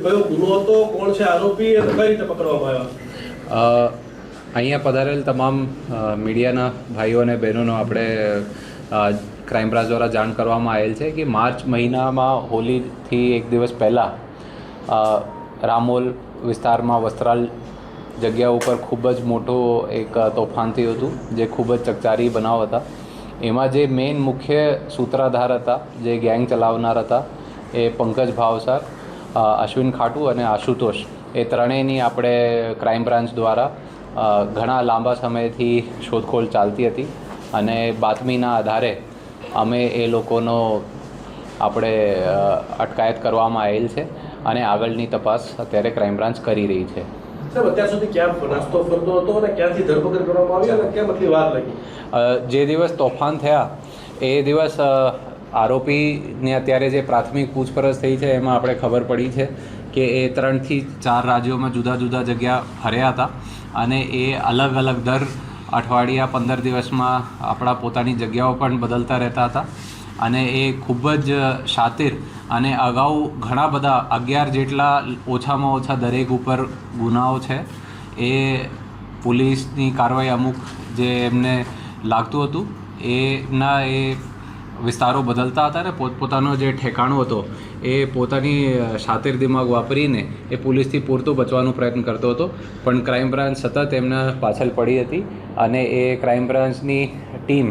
કયો ગુનો હતો, કોણ છે આરોપી અને કઈ રીતે પકડવામાં આવ્યા? અહીંયા પધારેલ તમામ મીડિયાના ભાઈઓ અને બહેનોનો આપણે ક્રાઇમ બ્રાન્ચ દ્વારા જાણ કરવામાં આવેલ છે કે માર્ચ મહિનામાં હોલીથી એક દિવસ પહેલાં રામોલ વિસ્તારમાં વસ્ત્રાલ જગ્યા ઉપર ખૂબ જ મોટું એક તોફાન થયું હતું, જે ખૂબ જ ચકચારી બનાવ હતા. એમાં જે મેઇન મુખ્ય સૂત્રધાર હતા, જે ગેંગ ચલાવનાર હતા, એ પંકજ ભાવસાર, અશ્વિન ખાટુ અને આશુતોષ, એ ત્રણેયની આપણે ક્રાઇમ બ્રાન્ચ દ્વારા ઘણા લાંબા સમયથી શોધખોળ ચાલતી હતી અને બાતમીના આધારે અમે એ લોકોનો આપણે અટકાયત કરવામાં આવેલ છે અને આગળની તપાસ અત્યારે ક્રાઇમ બ્રાન્ચ કરી રહી છે. સાહેબ, અત્યાર સુધી ક્યાં નાસ્તો ફરતો હતો અને ક્યાંથી ધરપકડ કરવામાં આવી અને કેમ આટલી વાર લાગી? જે દિવસ તોફાન થયા એ દિવસ આરોપીને અત્યારે જે પ્રાથમિક પૂછપરછ થઈ છે એમાં આપણે ખબર પડી છે કે એ 3 થી 4 રાજ્યોમાં જુદા જુદા જગ્યા ફર્યા હતા અને એ અલગ અલગ દર અઠવાડિયા 15 દિવસમાં આપણા પોતાની જગ્યાઓ પણ બદલતા રહેતા હતા અને એ ખૂબ જ શાતિર અને અગાઉ ઘણા બધા 11 જેટલા ઓછામાં ઓછા દરેક ઉપર ગુનાઓ છે. એ પોલીસની કાર્યવાહી અમુક જે એમને લાગતું હતું એના એ વિસ્તારો બદલતા હતા અને પોતપોતાનો જે ઠેકાણો હતો એ પોતાની શાતિર દિમાગ વાપરીને એ પોલીસથી પૂરતો બચવાનો પ્રયત્ન કરતો હતો, પણ ક્રાઇમ બ્રાન્ચ સતત એમના પાછળ પડી હતી અને એ ક્રાઇમ બ્રાન્ચની ટીમ,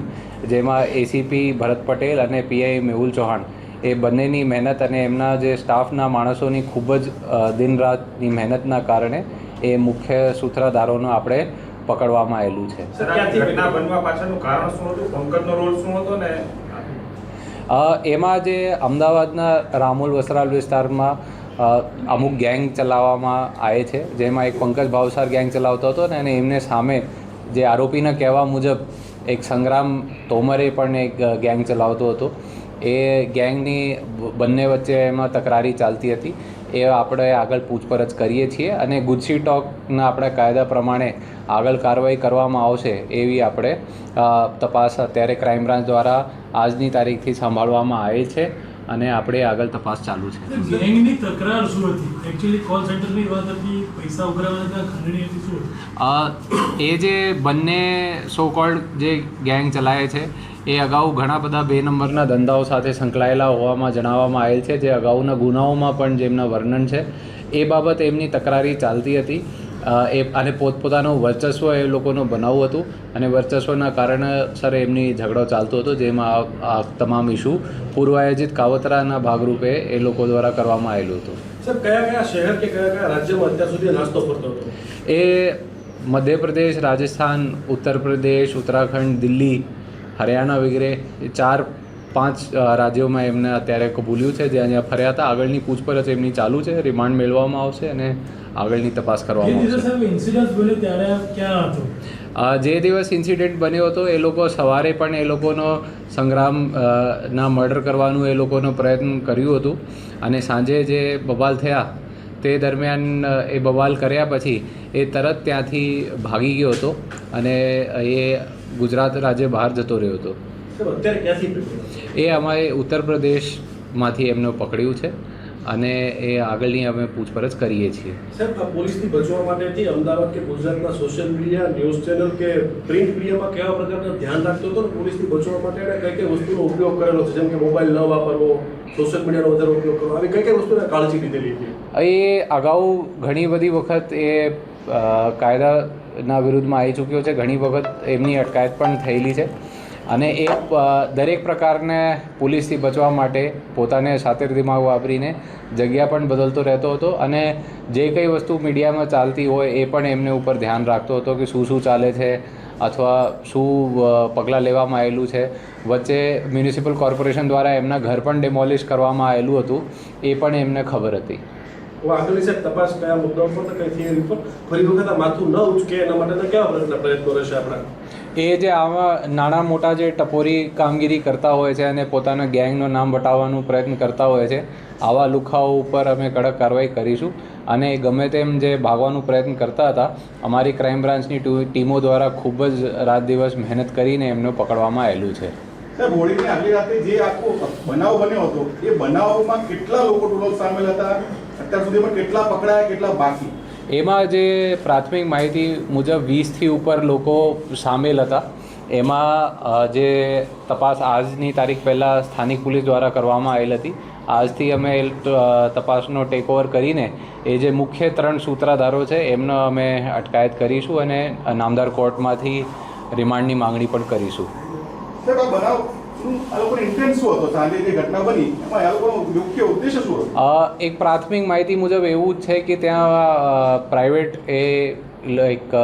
જેમાં એસીપી ભરત પટેલ અને પીઆઈ મેહુલ ચૌહાણ, એ બંનેની મહેનત અને એમના જે સ્ટાફના માણસોની ખૂબ જ દિન રાતની મહેનતના કારણે એ મુખ્ય સૂત્રધારોનો આપણે પકડવામાં આવેલું છે. ઘટના બનવા પાછળનું કારણ શું હતું? પંકજનો રોલ શું હતો ને એમાં જે અમદાવાદના રામોલ વસ્ત્રાલ વિસ્તારમાં અમુક ગેંગ ચલાવવામાં આવે છે, જેમાં એક પંકજ ભાવસાર ગેંગ ચલાવતો હતો અને એમને સામે જે આરોપીના કહેવા મુજબ એક સંગ્રામ તોમરે પણ એક ગેંગ ચલાવતો હતો. એ ગેંગની બંને વચ્ચે એમાં તકરારી ચાલતી હતી. એ આપણે આગળ પૂછપરછ કરીએ છીએ અને ગુજસી ટોકના આપણા કાયદા પ્રમાણે આગળ કાર્યવાહી કરવામાં આવશે એવી આપણે તપાસ અત્યારે ક્રાઇમ બ્રાન્ચ દ્વારા આજની તારીખથી સંભાળવામાં આવી છે અને આપણે આગળ તપાસ ચાલુ છે. ગેંગની તકરાર શું હતી? એક્ચ્યુઅલી કોલ સેન્ટરની વાત હતી, પૈસા ઉઘરાવવાના ખંડણી હતી, શું? એ જે બંને સો કોલ્ડ જે ગેંગ ચલાવે છે એ અગાઉ ઘણા બધા 2 નંબરના ધંધાઓ સાથે સંકળાયેલા હોવામાં જણાવવામાં આવેલ છે, જે અગાઉના ગુનાઓમાં પણ જેમના વર્ણન છે એ બાબત એમની તકરારી ચાલતી હતી. એ અને પોતપોતાનું વર્ચસ્વ એ લોકોનું બનાવવું હતું અને વર્ચસ્વના કારણસર એમની ઝઘડો ચાલતો હતો, જેમાં આ તમામ ઇસ્યુ પૂર્વાયોજિત કાવતરાના ભાગરૂપે એ લોકો દ્વારા કરવામાં આવેલું હતું. સર, કયા કયા શહેર કે કયા કયા રાજ્યમાં અત્યાર સુધી નાસ્તો ફરતો હતો? એ મધ્યપ્રદેશ, રાજસ્થાન, ઉત્તર પ્રદેશ, ઉત્તરાખંડ, દિલ્હી, હરિયાણા વગેરે 4-5 રાજ્યોમાં એમને અત્યારે કબૂલ્યું છે, જે અહીંયા ફર્યા હતા. આગળની પૂછપરછ એમની ચાલુ છે, રિમાન્ડ મેળવવામાં આવશે અને આગળની તપાસ કરવામાં આવશે. જે દિવસ ઇન્સિડન્ટ બન્યો હતો એ લોકો સવારે પણ એ લોકોનો સંગ્રામના મર્ડર કરવાનું એ લોકોનો પ્રયત્ન કર્યું હતું અને સાંજે જે બવાલ થયા તે દરમિયાન એ બવાલ કર્યા પછી એ તરત ત્યાંથી ભાગી ગયો હતો અને એ ગુજરાત રાજ્ય બહાર જતો રહ્યો હતો. અત્યારે ક્યાંથી પકડ્યો? એ અમારે ઉત્તર પ્રદેશમાંથી એમને પકડ્યું છે અને એ આગળની અમે પૂછપરછ કરીએ છીએ. સાહેબ, આ પોલીસથી બચવા માટેથી અમદાવાદ કે ગુજરાતના સોશિયલ મીડિયા, ન્યૂઝ ચેનલ કે પ્રિન્ટ મીડિયામાં કેવા પ્રકારના ધ્યાન રાખતો હતો ને પોલીસથી બચવા માટે એને કઈ કઈ વસ્તુનો ઉપયોગ કરેલો છે, જેમ કે મોબાઈલ ન વાપરવો, સોશિયલ મીડિયાનો વધારે ઉપયોગ કરવો, આવી કઈ કઈ વસ્તુને કાળજી લીધેલી હતી? એ અગાઉ ઘણી બધી વખત એ કાયદાના વિરુદ્ધમાં આવી ચૂક્યો છે, ઘણી વખત એમની અટકાયત પણ થયેલી છે અને એ દરેક પ્રકારને પોલીસથી બચવા માટે પોતાને શાતિર દિમાગ વાપરીને જગ્યા પણ બદલતો રહેતો હતો અને જે કંઈ વસ્તુ મીડિયામાં ચાલતી હોય એ પણ એમને ઉપર ધ્યાન રાખતો હતો કે શું શું ચાલે છે અથવા શું પગલાં લેવામાં આવેલું છે. વચ્ચે મ્યુનિસિપલ કોર્પોરેશન દ્વારા એમના ઘર પણ ડિમોલિશ કરવામાં આવેલું હતું, એ પણ એમને ખબર હતી. આગળની સાહેબ તપાસ કયા મુદ્દાઓ પર કઈ થિયરી પર ફરી વખત માથું ન ઉચકે એના માટેના કેવા પ્રયત્નો રહેશે આપણા? એ જે આવા નાના મોટા જે ટપોરી કામગીરી કરતા હોય છે અને પોતાના ગેંગનું નામ વટાવવાનો પ્રયત્ન કરતા હોય છે, આવા લુખાઓ ઉપર અમે કડક કાર્યવાહી કરીશું અને ગમે તેમ જે ભાગવાનો પ્રયત્ન કરતા હતા, અમારી ક્રાઇમ બ્રાન્ચની ટીમો દ્વારા ખૂબ જ રાત દિવસ મહેનત કરીને એમને પકડવામાં આવેલું છે. સાહેબ, હોળીની આગલી રાતે જે આખો બનાવ બન્યો હતો એ બનાવમાં કેટલા લોકો ટોટલ સામેલ હતા અત્યાર સુધીમાં કેટલા પકડાયા, કેટલા બાકી? એમાં જે પ્રાથમિક માહિતી મુજબ 20થી ઉપર લોકો સામેલ હતા. એમાં જે તપાસ આજની તારીખ પહેલાં સ્થાનિક પોલીસ દ્વારા કરવામાં આવેલ હતી. આજથી અમે તપાસનો ટેકઓવર કરીને એ જે મુખ્ય 3 સૂત્રધારો છે એમનો અમે અટકાયત કરીશું અને નામદાર કોર્ટમાંથી રિમાન્ડની માંગણી પણ કરીશું. સાહેબ, આ બનાવ આ લોકોનો ઇન્ટેન્સ શું હતો? સાંજે જે ઘટના બની એમાં આ લોકોનો મુખ્ય ઉદ્દેશ્ય શું હતો? એક પ્રાથમિક માહિતી મુજબ એવું જ છે કે ત્યાં પ્રાઇવેટ એક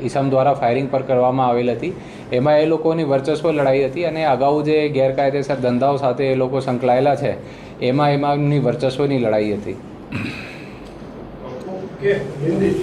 ઈસમ દ્વારા ફાયરિંગ પર કરવામાં આવેલ હતી. એમાં એ લોકોની વર્ચસ્વ લડાઈ હતી અને અગાઉ જે ગેરકાયદેસર ધંધાઓ સાથે એ લોકો સંકળાયેલા છે એમાં એમની વર્ચસ્વની લડાઈ હતી. ઓકે, હિન્દી